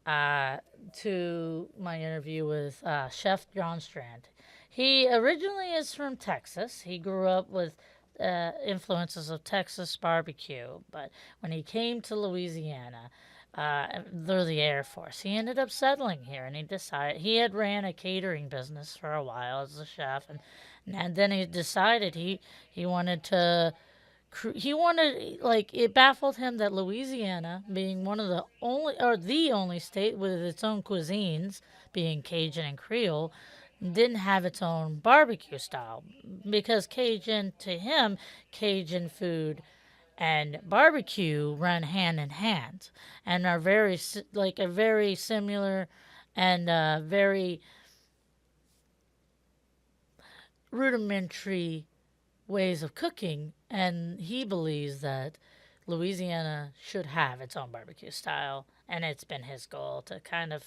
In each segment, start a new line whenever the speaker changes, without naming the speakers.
uh, to my interview with Chef John Strand. He originally is from Texas. He grew up with influences of Texas barbecue, but when he came to Louisiana, through the Air Force, he ended up settling here, and he decided he had ran a catering business for a while as a chef, and then he decided he wanted to he wanted, like, it baffled him that Louisiana, being one of the only or the only state with its own cuisines, being Cajun and Creole, didn't have its own barbecue style, because Cajun, to him, Cajun food and barbecue run hand in hand and are like a very similar and very rudimentary ways of cooking, and he believes that Louisiana should have its own barbecue style, and it's been his goal to kind of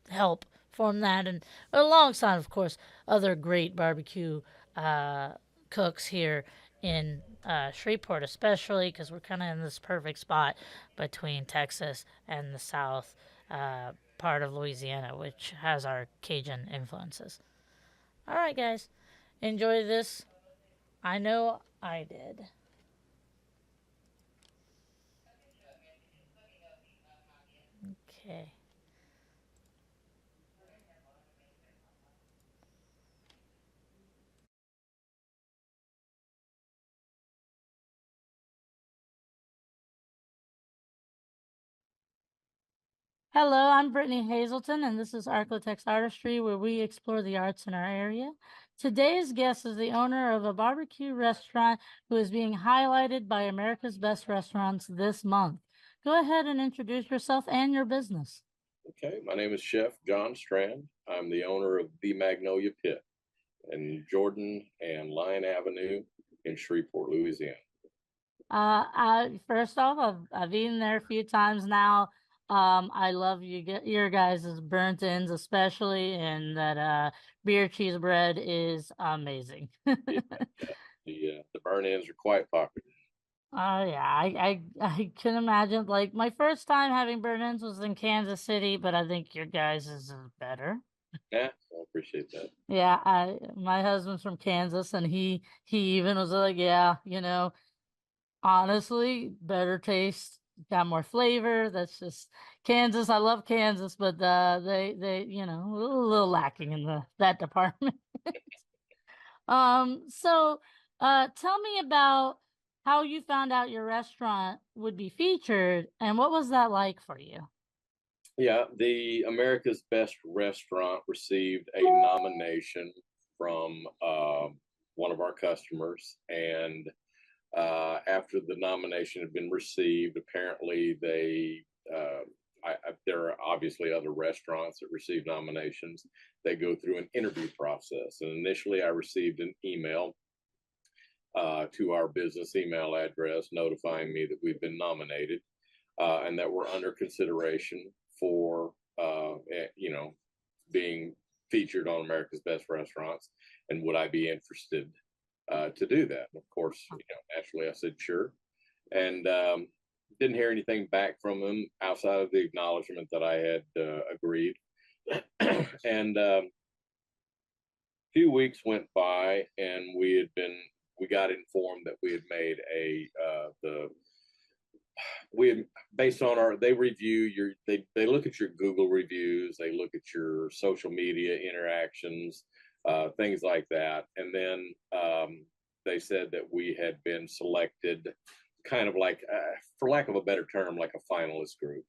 help form that, and alongside, of course, other great barbecue uh, cooks here in Shreveport, especially because we're kind of in this perfect spot between Texas and the South part of Louisiana, which has our Cajun influences. All right, guys, enjoy this. I know I did. Okay. Hello, I'm Brittney Hazelton, and this is ArkLaTex Artistry, where we explore the arts in our area. Today's guest is the owner of a barbecue restaurant who is being highlighted by America's Best Restaurants this month. Go ahead and introduce yourself and your business.
Okay, my name is Chef John Strand. I'm the owner of the Magnolia Pit in Jordan and Line Avenue in Shreveport, Louisiana.
First off, I've eaten there a few times now. I love you get your guys' burnt ends, especially, and that beer cheese bread is amazing.
Yeah, the burn ends are quite popular.
Oh yeah, I can imagine. Like, my first time having burnt ends was in Kansas City, but I think your guys' is better.
Yeah, I appreciate that.
Yeah, my husband's from Kansas, and he even was like, yeah, honestly, better taste, got more flavor. That's just Kansas. I love Kansas, but they a little lacking in the that department. So tell me about how you found out your restaurant would be featured, and what was that like for you?
Yeah, the America's Best Restaurant received a nomination from one of our customers, and after the nomination had been received, apparently there are obviously other restaurants that receive nominations. They go through an interview process. And initially, I received an email to our business email address notifying me that we've been nominated and that we're under consideration for, being featured on America's Best Restaurants. And would I be interested to do that? And of course, naturally, I said sure, and didn't hear anything back from them outside of the acknowledgement that I had agreed. And a few weeks went by, and we got informed that we had made we had, based on they review they look at your Google reviews, they look at your social media interactions, things like that, and then they said that we had been selected, kind of like, for lack of a better term, like a finalist group,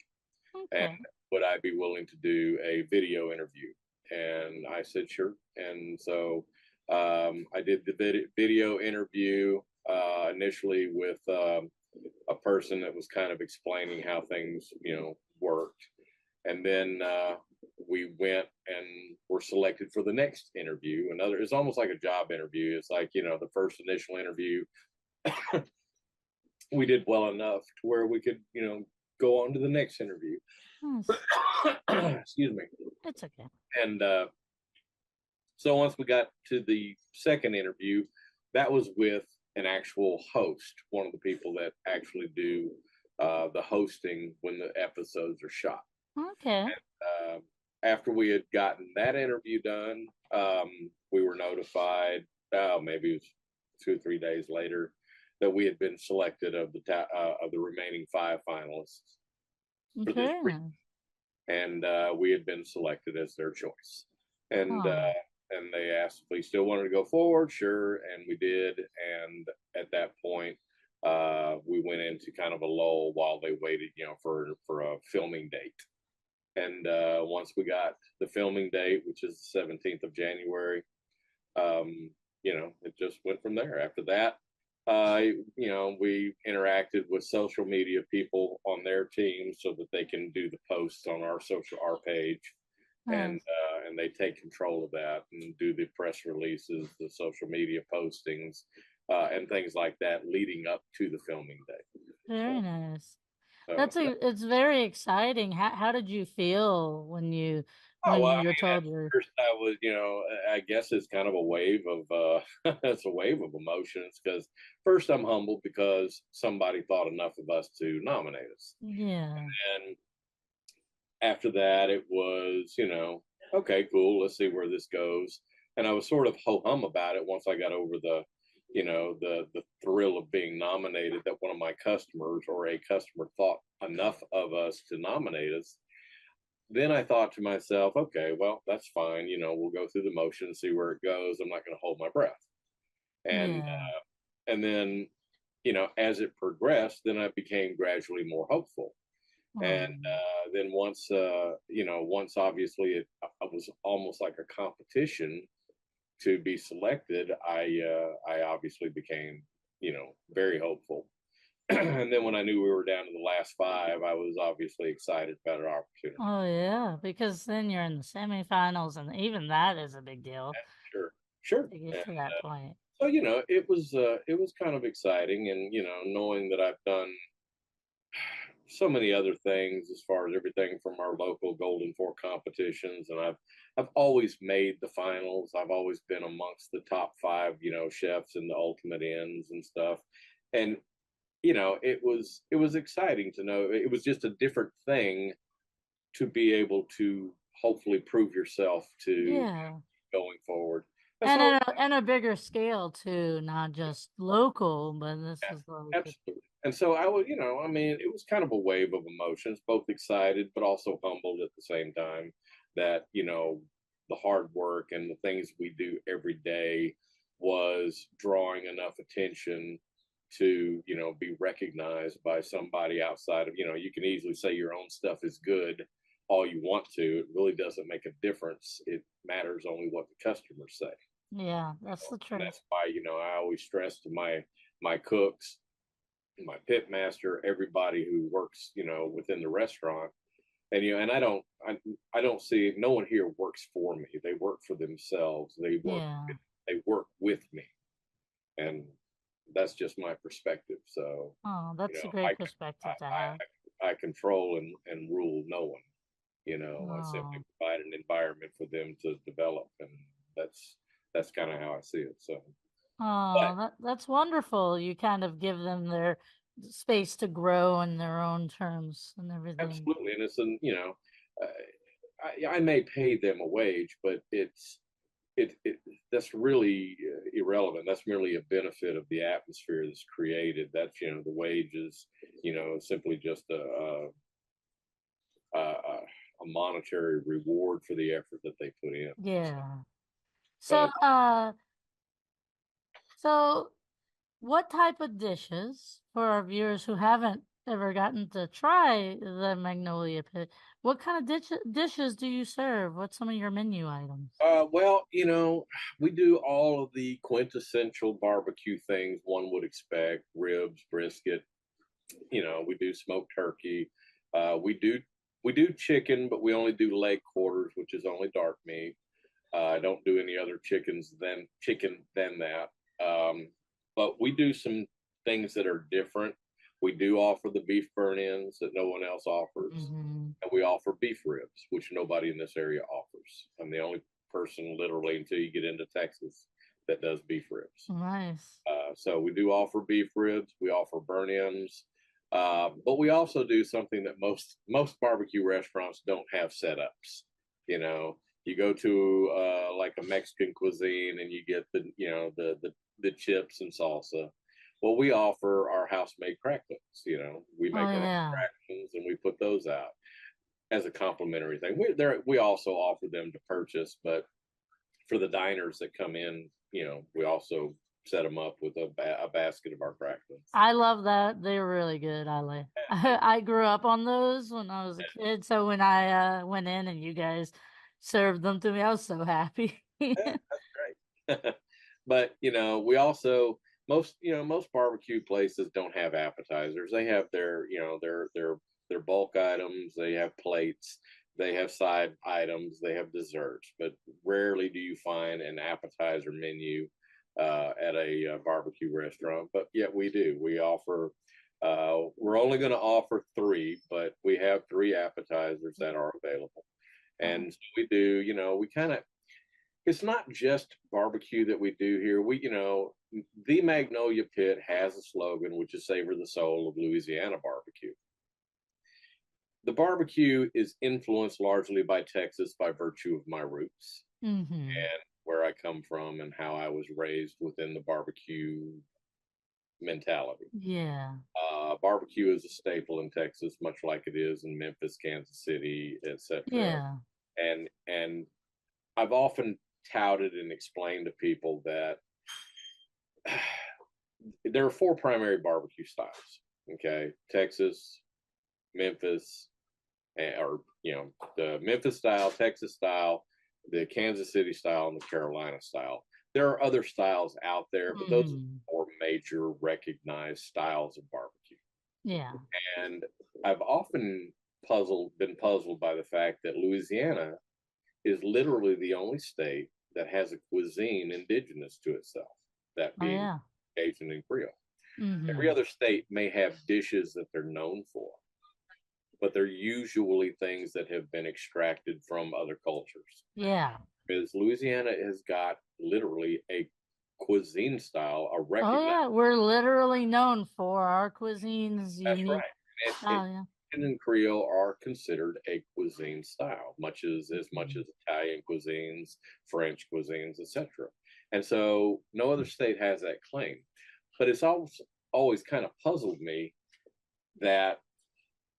and
Okay.
would I be willing to do a video interview? And I said sure, and so I did the video interview initially with a person that was kind of explaining how things, worked. And then we went and were selected for the next interview. It's almost like a job interview. It's like, the first initial interview, we did well enough to where we could, go on to the next interview.
Nice.
Excuse me.
It's okay.
And so once we got to the second interview, that was with an actual host, one of the people that actually do the hosting when the episodes are shot.
Okay.
Uh, After we had gotten that interview done, we were notified, maybe it was 2 or 3 days later, that we had been selected of the remaining 5 finalists for this
Very
pre,
nice.
and we had been selected as their choice. And
Oh,
they asked if we still wanted to go forward. Sure, and we did. And at that point, we went into kind of a lull while they waited, for a filming date. And once we got the filming date, which is the 17th of January, it just went from there. After that, we interacted with social media people on their team so that they can do the posts on our page,
nice.
and they take control of that and do the press releases, the social media postings, and things like that leading up to the filming day.
Very nice.
So
It's very exciting. How did you feel
oh, well,
when
I
you're
mean, at
told you're
first I was, I guess it's kind of a wave of, it's a wave of emotions because first I'm humbled because somebody thought enough of us to nominate us.
yeah.
And after that, it was, okay, cool, let's see where this goes. And I was sort of ho hum about it once I got over the thrill of being nominated, that one of my customers or a customer thought enough of us to nominate us. Then I thought to myself, okay, well, that's fine. We'll go through the motion, see where it goes. I'm not going to hold my breath. And
Yeah.
then, as it progressed, then I became gradually more hopeful. And
Oh,
then once obviously it was almost like a competition to be selected, I obviously became, very hopeful. And then when I knew we were down to the last 5, I was obviously excited about our opportunity.
oh yeah, because then you're in the semifinals, and even that is a big deal
Sure, sure.
to get
And
to that point.
so it was kind of exciting, and knowing that I've done so many other things as far as everything from our local Golden Fork competitions, and I've always made the finals. I've always been amongst the top 5, chefs in the ultimate ends and stuff. And it was exciting to know it was just a different thing to be able to hopefully prove yourself to
Yeah.
going forward. And
And
so
at a bigger scale too, not just local, but this is like
absolutely. And so I was, I mean, it was kind of a wave of emotions, both excited but also humbled at the same time that, the hard work and the things we do every day was drawing enough attention to, be recognized by somebody outside of, you can easily say your own stuff is good all you want to. It really doesn't make a difference. It matters only what the customers say.
yeah, that's the
And
truth.
that's why, I always stress to my cooks, my pit master, everybody who works, within the restaurant. And and I don't see, no one here works for me. They work for themselves.
Yeah.
They work with me, and that's just my perspective. So,
Oh,
you
that's a
know,
great perspective to have.
I control and rule no one. I simply
Oh.
provide an environment for them to develop, and that's kind of how I see it. So, but
Oh, that's wonderful. You kind of give them their space to grow in their own terms and everything.
absolutely, and uh, I may pay them a wage, but it that's really irrelevant. That's merely a benefit of the atmosphere that's created. That's the wages, simply just a monetary reward for the effort that they put in. So,
Yeah. So,
but
so what type of dishes for our viewers who haven't ever gotten to try the Magnolia pit? What kind of dishes do you serve? What's some of your menu items?
well, we do all of the quintessential barbecue things one would expect: ribs, brisket. We do smoked turkey. We do chicken, but we only do leg quarters, which is only dark meat. I don't do any other chicken than that. But we do some things that are different. We do offer the beef burn-ins that no one else offers,
Mm-hmm.
and we offer beef ribs, which nobody in this area offers. I'm the only person, literally, until you get into Texas, that does beef ribs.
Nice.
So we do offer beef ribs. We offer burn-ins. But we also do something that most barbecue restaurants don't have setups. You know, you go to like a Mexican cuisine and you get the chips and salsa. Well, we offer our house-made cracklings. You know, we
Oh
make our own
yeah.
cracklings and we put those out as a complimentary thing. We also offer them to purchase, but for the diners that come in, you know, we also set them up with a basket of our cracklings.
I love that. They're really good. I like. I grew up on those when I was a kid. So when I went in and you guys served them to me, I was so happy.
Yeah, that's great. But you know, we also most barbecue places don't have appetizers. They have their bulk items. They have plates. They have side items. They have desserts. But rarely do you find an appetizer menu at a barbecue restaurant. But yet we do. We offer. We're only going to offer three, but we have three appetizers that are available. And so we do. You know, we kind of it's not just barbecue that we do here. The Magnolia Pit has a slogan, which is "Savor the Soul of Louisiana Barbecue." The barbecue is influenced largely by Texas by virtue of my roots
Hmm.
and where I come from and how I was raised within the barbecue mentality.
Yeah.
Barbecue is a staple in Texas, much like it is in Memphis, Kansas City, etc.
Yeah.
And I've often touted and explained to people that there are four primary barbecue styles. Okay, Texas, Memphis, or the Memphis style, Texas style, the Kansas City style, and the Carolina style. There are other styles out there, but those are
Hmm.
more major recognized styles of barbecue.
Yeah.
And I've often been puzzled by the fact that Louisiana is literally the only state that has a cuisine indigenous to itself, that
Oh
being
yeah.
Cajun and Creole. Every
Hmm.
other state may have dishes that they're known for, but they're usually things that have been extracted from other cultures.
Yeah.
Because Louisiana has got literally a cuisine style, a
Oh
recognized.
yeah. We're literally known for our cuisine's
That's
unique
right.
style. Yeah.
Cajun and Creole are considered a cuisine style, much
Mhm.
as Italian cuisines, French cuisines, etc. And so, no other state has that claim. But it's always kind of puzzled me that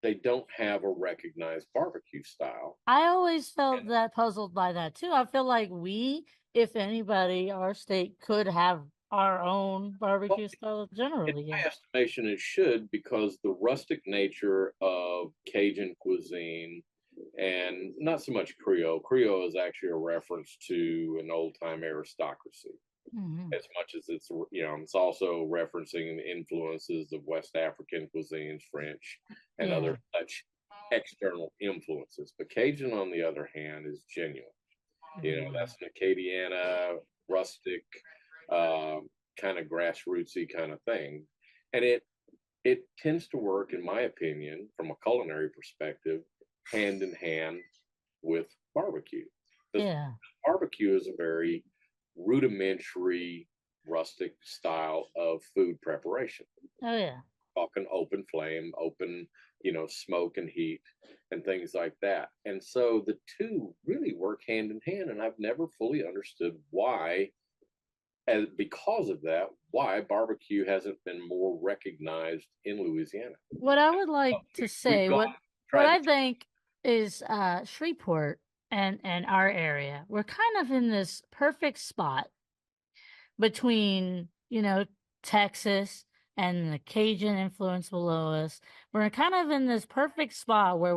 they don't have a recognized barbecue style.
I always felt
And
that puzzled by that too. I feel like we, if anybody, our state could have our own
well,
barbecue style
in
generally. Yeah.
my estimation, it should because the rustic nature of Cajun cuisine and not so much Creole. Creole is actually a reference to an old time aristocracy
Hmm.
as much as it's also referencing the influences of West African cuisines, French, and
Yeah.
other such external influences. But Cajun, on the other hand, is genuine.
Hmm.
That's an Acadiana, rustic, um, kind of grassrootsy kind of thing, and it tends to work, in my opinion, from a culinary perspective, hand in hand with barbecue. Because
Yeah.
barbecue is a very rudimentary, rustic style of food preparation.
Oh yeah.
Talking open flame, open, smoke and heat and things like that. And so the two really work hand in hand. And I've never fully understood why, and because of that, why barbecue hasn't been more recognized in Louisiana.
What I would like to
We've
say,
gone
what
tried to
I think is Shreveport and our area, we're kind of in this perfect spot between, Texas and the Cajun influence below us. We're kind of in this perfect spot where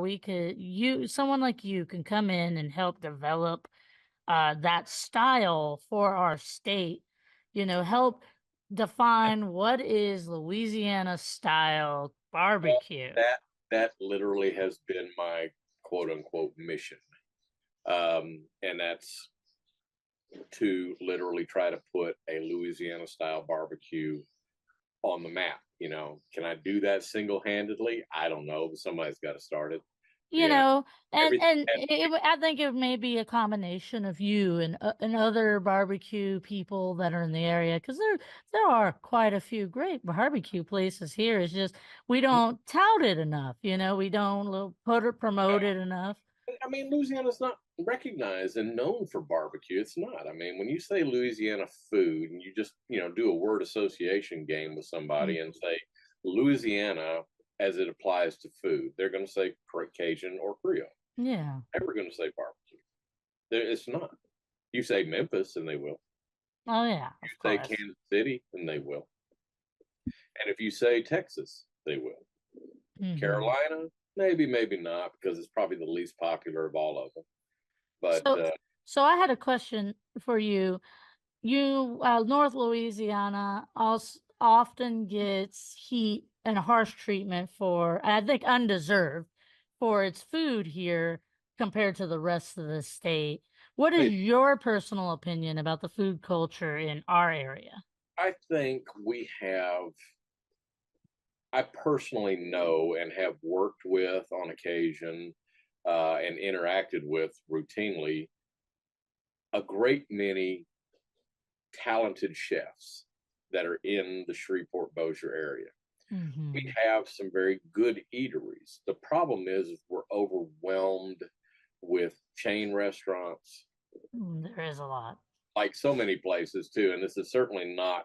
someone like you can come in and help develop that style for our state, help define what is Louisiana style
well,
barbecue.
that literally has been my quote unquote mission. And that's to literally try to put a Louisiana style barbecue on the map. Can I do that single handedly? I don't know, but somebody's got to start it.
you
Yeah,
know,
everything had
I think it may be a combination of you and other barbecue people that are in the area because there are quite a few great barbecue places here. It's just we don't tout it enough, we don't put it promote it enough.
I mean, Louisiana's not recognized and known for barbecue. It's not. I mean, when you say Louisiana food and you just, do a word association game with
Mm,
somebody and say Louisiana as it applies to food, they're going to say Cajun or Creole.
yeah.
Never going to say barbecue. It's not. You say Memphis and they will.
Oh yeah,
You
of
say
course.
Kansas City and they will. And if you say Texas, they will.
Hmm.
Carolina, maybe, maybe not, because it's probably the least popular of all of them. But
So so I had a question for you. North Louisiana also often gets heat and harsh treatment for, I think undeserved, for its food here compared to the rest of the state. What is
they
your personal opinion about the food culture in our area?
I think I personally know and have worked with on occasion and interacted with routinely a great many talented chefs that are in the Shreveport Bossier area. We
Hmm.
have some very good eateries. The problem is we're overwhelmed with chain restaurants,
There is a lot.
like so many places too. And this is certainly not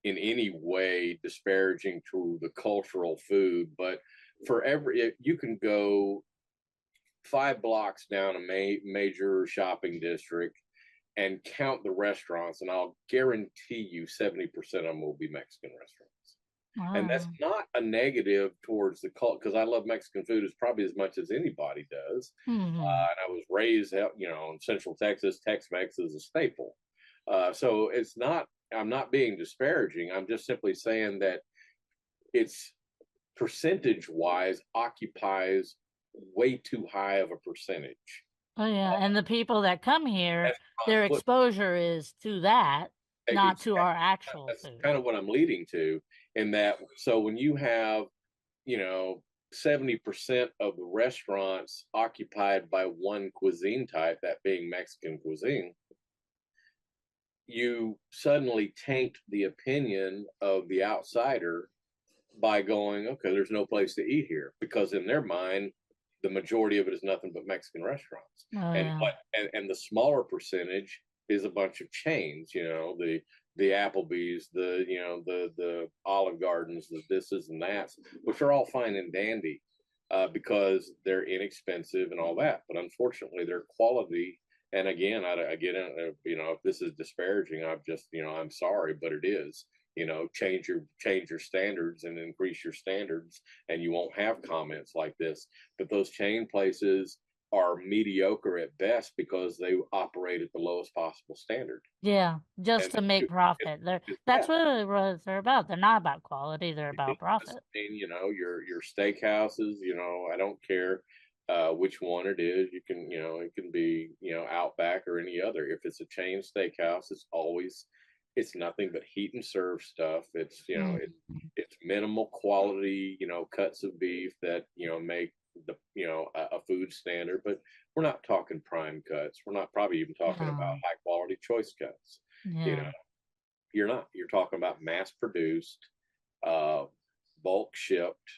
in any way disparaging to the cultural food, but you can go 5 blocks down a major shopping district and count the restaurants, and I'll guarantee you 70% of them will be Mexican restaurants. And that's
Oh,
not a negative towards the cult, because I love Mexican food as probably as much as anybody does.
hmm.
And I was raised out, in Central Texas. Tex-Mex is a staple. So it's not. I'm not being disparaging. I'm just simply saying that it's percentage-wise occupies way too high of a percentage.
Oh yeah, and the people that come here,
That's
their
not what
exposure is to that, not to our
exactly.
actual
That's
food.
kind of what I'm leading to. In that, so when you have, you know, 70% of the restaurants occupied by one cuisine type, that being Mexican cuisine, you suddenly taint the opinion of the outsider by going, okay, there's no place to eat here, because in their mind, the majority of it is nothing but Mexican restaurants,
Oh
and
yeah.
and the smaller percentage is a bunch of chains. The Applebee's, the Olive Gardens, the thises and that's, which are all fine and dandy, because they're inexpensive and all that. But unfortunately, their quality. And again, I get in. If this is disparaging, I'm sorry, but it is. Change your standards and increase your standards, and you won't have comments like this. But those chain places are mediocre at best because they operate at the lowest possible standard.
Yeah, just
And
to make profit. That's
yeah,
what they're about. They're not about quality, they're about profit.
your steakhouses, I don't care which one it is. It can be, Outback or any other. If it's a chain steakhouse, it's nothing but heat and serve stuff.
Mm,
It's minimal quality, cuts of beef that, make a food standard. But we're not talking prime cuts. We're not probably even talking about
no.
high quality choice cuts. You
Yeah.
know, you're not. You're talking about mass produced, uh, bulk shipped,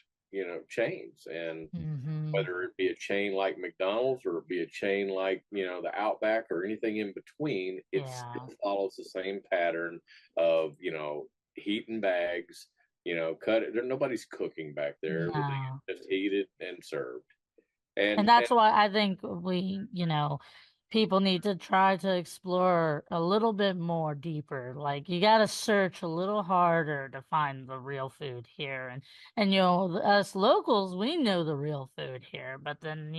chains. And
Mhm.
whether it be a chain like McDonald's or it be a chain like, the Outback or anything in between, it
Yeah.
still follows the same pattern of, heat and bags, cut it. Nobody's cooking back there. Everything
No.
is just heated and served.
And
And
that's why I think people need to try to explore a little bit more deeper. Like you got to search a little harder to find the real food here. And us locals, we know the real food here, but then,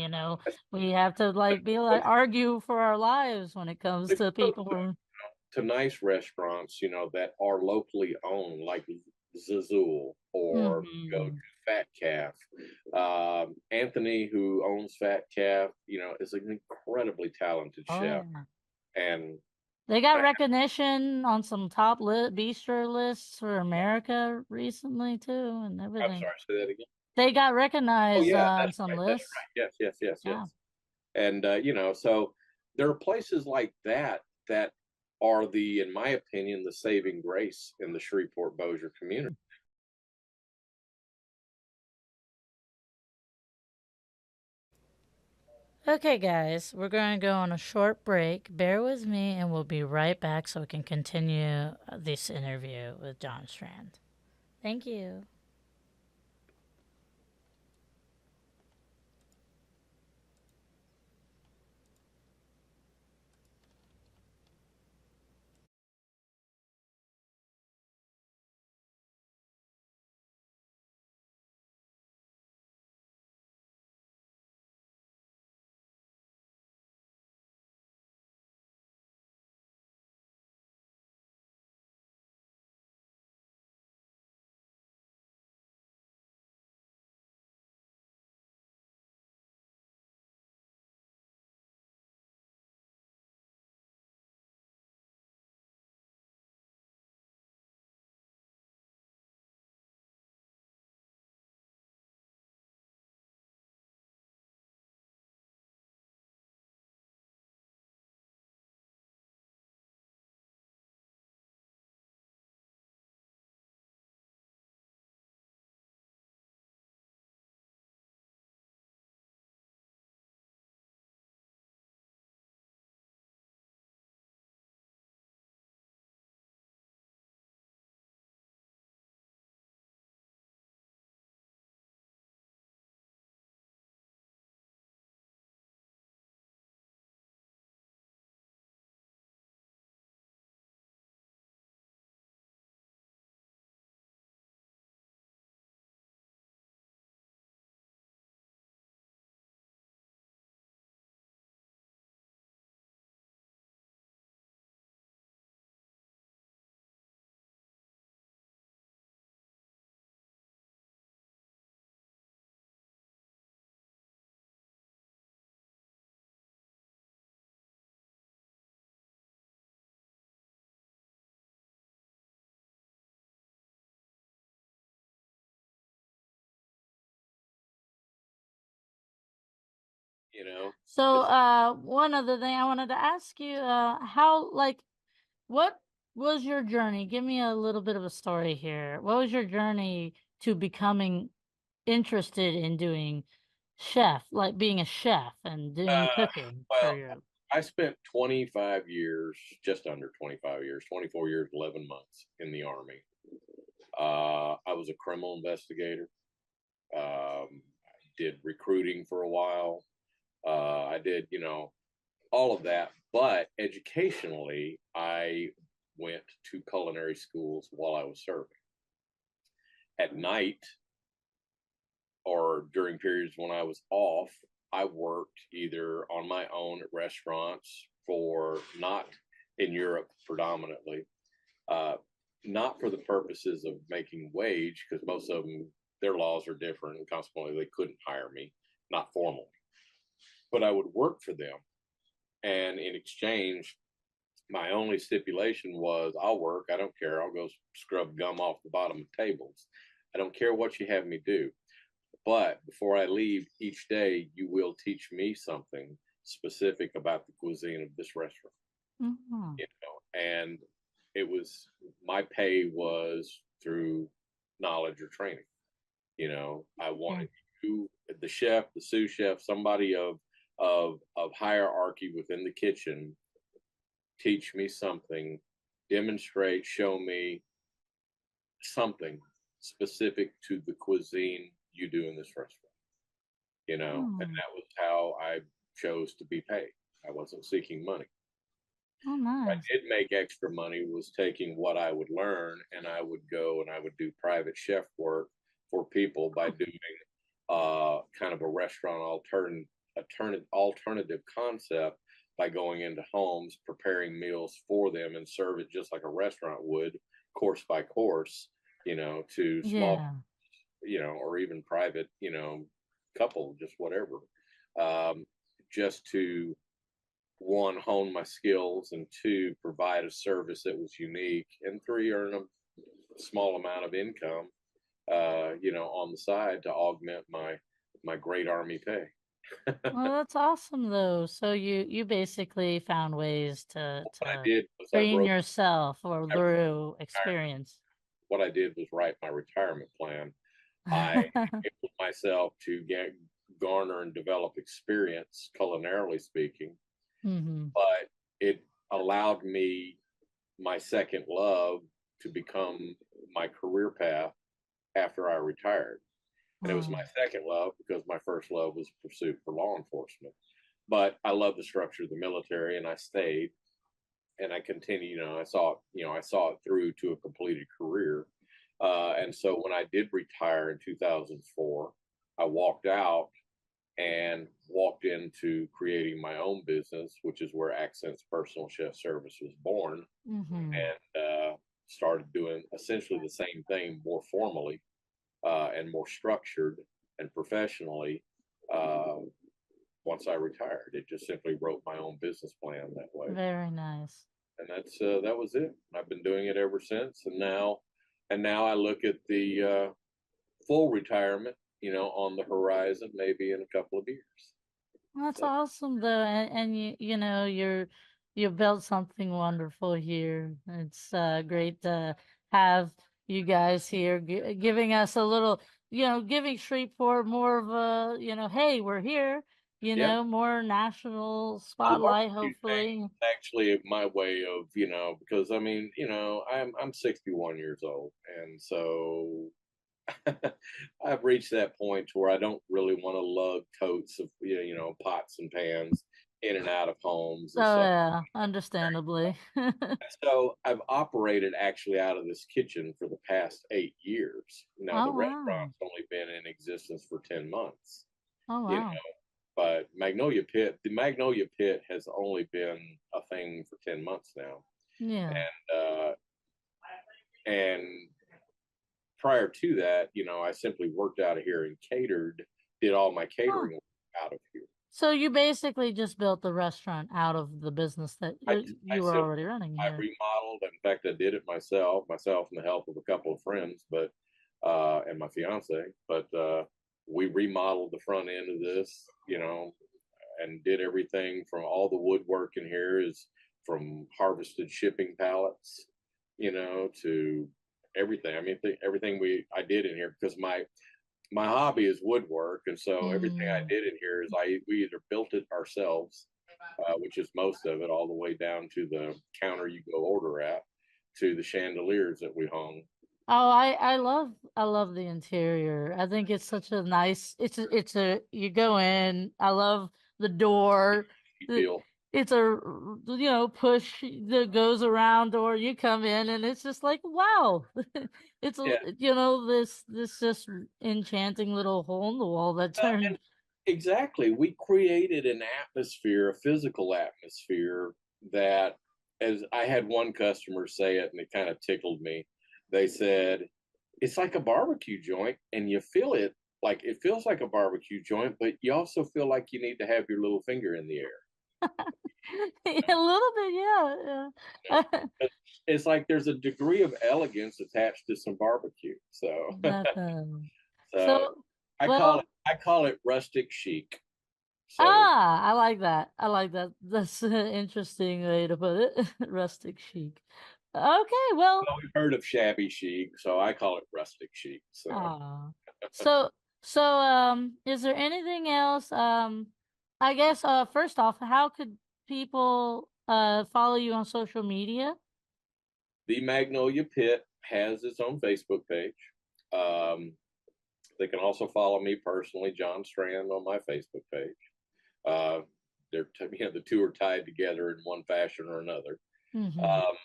we have to be like argue for our lives when it comes
if
to
you go
people who
to nice restaurants, that are locally owned, like Zazul, or go to
Mhm.
Fat Calf. Anthony, who owns Fat Calf, is an incredibly talented
Oh
chef.
yeah.
And
They got
I,
recognition on some top bistro lists for America recently too, and
I'm
everything.
sorry, say that again.
They got
Oh
recognized
yeah,
on
that's
some
right. That's
lists.
right. Yes, yes, yes,
Yeah.
yes. And so there are places like that that are in my opinion, the saving grace in the Shreveport Bossier community.
Okay, guys, we're going to go on a short break. Bear with me, and we'll be right back so we can continue this interview with John Strand. Thank you.
You know,
So,
it's,
one other thing I wanted to ask you, how, like, what was your journey? Give me a little bit of a story here. What was your journey to becoming interested in doing like being a chef and doing
uh,
cooking for
well,
your?
I spent 25 years, just under 25 years, 24 years, 11 months in the Army. I was a criminal investigator. I did recruiting for a while. I did, all of that. But educationally, I went to culinary schools while I was serving. At night or during periods when I was off, I worked either on my own at restaurants for not in Europe predominantly, uh, not for the purposes of making wage, because most of them, their laws are different, and consequently, they couldn't hire me, not formally. But I would work for them. And in exchange, my only stipulation was I'll work. I don't care. I'll go scrub gum off the bottom of tables. I don't care what you have me do. But before I leave each day, you will teach me something specific about the cuisine of this restaurant.
Mhm.
And it was my pay was through knowledge or training. I
Yeah.
wanted you, the chef, the sous chef, somebody of hierarchy within the kitchen, teach me something, demonstrate, show me something specific to the cuisine you do in this restaurant, and
Mm.
that was how I chose to be paid. I wasn't seeking money.
Oh,
I
nice.
did make extra money was taking what I would learn and I would go and I would do private chef work for people by doing kind of a restaurant alternative concept by going into homes, preparing meals for them and serve it just like a restaurant would, course by course, to small,
Yeah.
or even private, couple, just whatever. Um, just to one, hone my skills, and two, provide a service that was unique, and three, earn a small amount of income on the side to augment my great Army pay.
Well, that's awesome though. So you basically found ways
What I
to
did was
train yourself or
I wrote
through experience.
what I did was write my retirement plan. I enabled myself to garner and develop experience, culinarily speaking,
Hmm.
but it allowed me my second love to become my career path after I retired. And it was my
Wow.
second love because my first love was pursuit for law enforcement. But I love the structure of the military, and I stayed and I continued. I saw it through to a completed career. And so when I did retire in 2004, I walked out and walked into creating my own business, which is where Accent's Personal Chef Service was born,
Hmm.
and started doing essentially the same thing more formally and more structured and professionally uh, once I retired. It just simply wrote my own business plan that way,
Very nice.
and that was it. I've been doing it ever since, and now I look at the full retirement, on the horizon, maybe in a couple of years.
That's
So
awesome though, and you built something wonderful here. It's great to have you guys here giving us a little, giving Shreveport more of a, hey, we're here,
yeah,
more national
well, the
spotlight,
barbecue thing
hopefully.
is actually my way of, because I mean, I'm 61 years old, and so I've reached that point to where I don't really want to lug totes of pots and pans in and out of homes and
Oh
stuff.
yeah, understandably.
So I've operated actually out of this kitchen for the past 8 years. Now the
Oh wow.
restaurant's only been in existence for 10 months,
Oh
you know.
wow.
But the Magnolia Pit has only been a thing for 10 months now,
Yeah.
and prior to that, I simply worked out of here and did all my
Huh.
catering out of here.
So you basically just built the restaurant out of the business that
I I
you were
simply
already running
I
here.
remodeled. In fact, I did it myself and the help of a couple of friends, but and my fiance. But we remodeled the front end of this, and did everything from all the woodwork in here is from harvested shipping pallets, to everything. I mean, everything I did in here because my hobby is woodwork, and so everything I
Mm.
did in here is we either built it ourselves, which is most of it, all the way down to the counter you go order at, to the chandeliers that we hung.
Oh, I love the interior. I think it's such a nice. It's a you go in. I love the door.
You
The,
feel,
it's a push that goes around door. You come in and it's just like wow. It's a
yeah,
this just enchanting little hole in the wall that
and
turned.
exactly. We created an atmosphere, a physical atmosphere that, as I had one customer say it, and it kind of tickled me. They said, "It's like a barbecue joint, and you feel it like it feels like a barbecue joint, but you also feel like you need to have your little finger in the air."
A little bit, yeah, yeah.
It's like there's a degree of elegance attached to some barbecue. So,
Definitely.
so
So,
I call it
well,
I call it rustic chic. So
I like that. I like that. That's an interesting way to put it. Rustic chic. Okay, well,
well, we've heard of shabby chic, so I call it rustic chic. So
uh, so is there anything else? I guess first off, how could people follow you on social media?
the Magnolia Pit has its own Facebook page. Um, they can also follow me personally, John Strand, on my Facebook page. Uh, the two are tied together in one fashion or another.
Mm-hmm.
Um,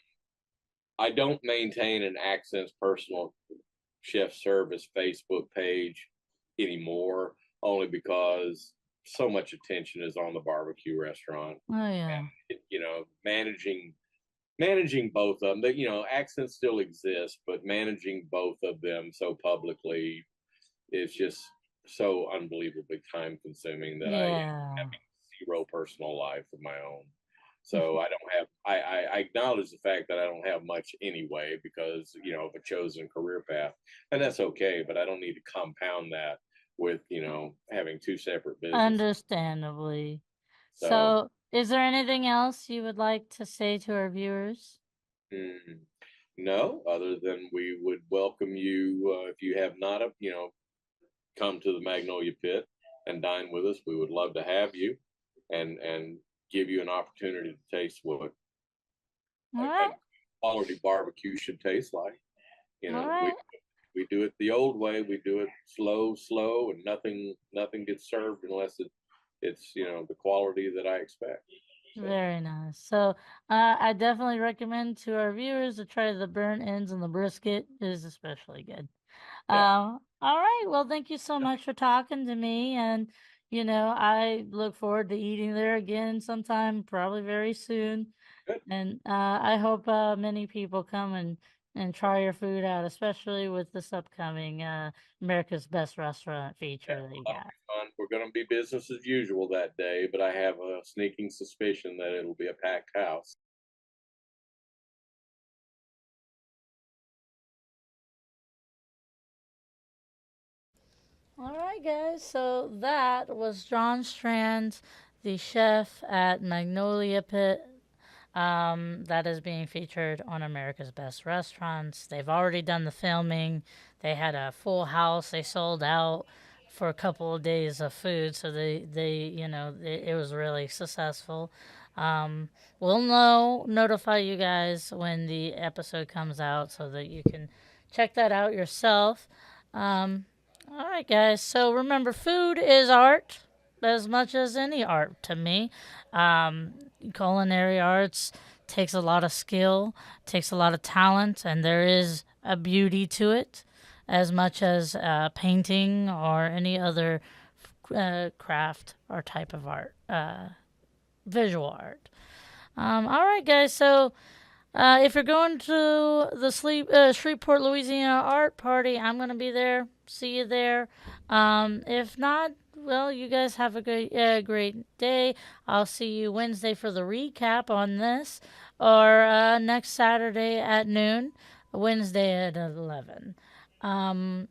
I don't maintain an Accent's Personal Chef Service Facebook page anymore, only because so much attention is on the barbecue restaurant.
Oh yeah.
And, managing both of them. That Accent still exists, but managing both of them so publicly is just so unbelievably time consuming that I am
Yeah.
having zero personal life of my own. So I don't have, I acknowledge the fact that I don't have much anyway because, of a chosen career path. And that's okay, but I don't need to compound that with, having two separate businesses.
Understandably.
So,
So, is there anything else you would like to say to our viewers?
mm, no, other than we would welcome you if you have not, come to the Magnolia Pit and dine with us. We would love to have you and give you an opportunity to taste what
All
a
right.
quality barbecue should taste like. You
All
know,
right.
we do it the old way. We do it slow, and nothing gets served unless it's the quality that I expect. So
Very nice. So, I definitely recommend to our viewers to try the burnt ends and the brisket. It is especially good.
yeah,
All right. Well, thank you so much for talking to me. And, I look forward to eating there again sometime, probably very soon.
good.
And I hope many people come and try your food out, especially with this upcoming America's Best Restaurant
Yeah,
feature that you
well, that'll
got.
be fun. We're going to be business as usual that day, but I have a sneaking suspicion that it'll be a packed house.
All right, guys. So that was John Strand, the chef at Magnolia Pit. That is being featured on America's Best Restaurants. They've already done the filming. They had a full house. They sold out for a couple of days of food, so it was really successful. Um, we'll notify you guys when the episode comes out so that you can check that out yourself. Um, all right, guys. So remember, food is art as much as any art to me. Um, Culinary arts takes a lot of skill, takes a lot of talent, and there is a beauty to it as much as painting or any other craft or type of art, visual art. All right, guys. So if you're going to the Shreveport, Louisiana art party, I'm going to be there. See you there. If not, well, you guys have a great day. I'll see you Wednesday for the recap on this, or next Saturday at noon, Wednesday at 11. Um,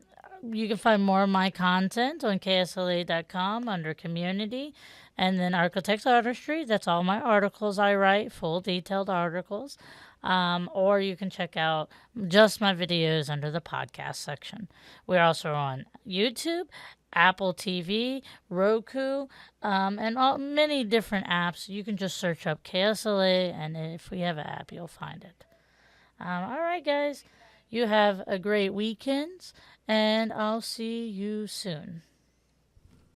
you can find more of my content on KSLA.com under community. And then ArkLaTex Artistry, that's all my articles I write, full detailed articles. Or you can check out just my videos under the podcast section. We're also on YouTube, Apple TV, Roku, and many different apps. You can just search up KSLA, and if we have an app, you'll find it. All right, guys, you have a great weekend, and I'll see you soon.